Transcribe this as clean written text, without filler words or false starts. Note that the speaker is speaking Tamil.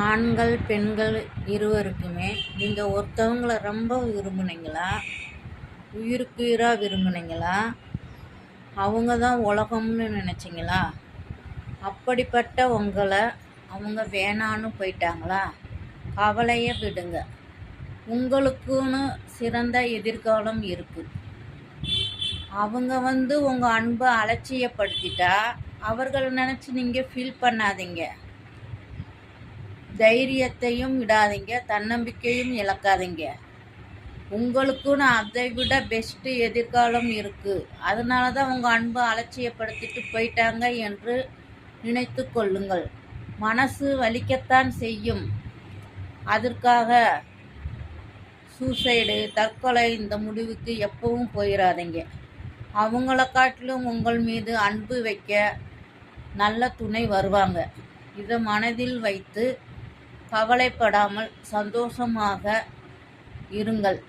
ஆண்கள் பெண்கள் இருவருக்குமே நீங்கள் ஒருத்தவங்கள ரொம்ப விரும்புனீங்களா, உயிருக்குயிராக விரும்புனீங்களா, அவங்க தான் உலகம்னு நினச்சிங்களா? அப்படிப்பட்ட உங்களை அவங்க வேணான்னு போயிட்டாங்களா? கவலையை விடுங்க, உங்களுக்குன்னு சிறந்த எதிர்காலம் இருக்குது. அவங்க உங்கள் அன்பை அலட்சியப்படுத்திட்டா அவர்களை நினச்சி நீங்கள் ஃபீல் பண்ணாதீங்க. தைரியத்தையும் விடாதீங்க, தன்னம்பிக்கையும் இழக்காதீங்க. உங்களுக்குன்னு அதை விட பெஸ்ட்டு எதிர்காலம் இருக்குது. அதனால தான் உங்கள் அன்பை அலட்சியப்படுத்திட்டு போயிட்டாங்க என்று நினைத்து கொள்ளுங்கள். மனசு வலிக்கத்தான் செய்யும். அதற்காக சூசைடு, தற்கொலை இந்த முடிவுக்கு எப்பவும் போயிடாதீங்க. அவங்கள காட்டிலும் உங்கள் மீது அன்பு வைக்க நல்ல துணை வருவாங்க. இதை மனதில் வைத்து கவலைப்படாமல் சந்தோஷமாக இருங்கள்.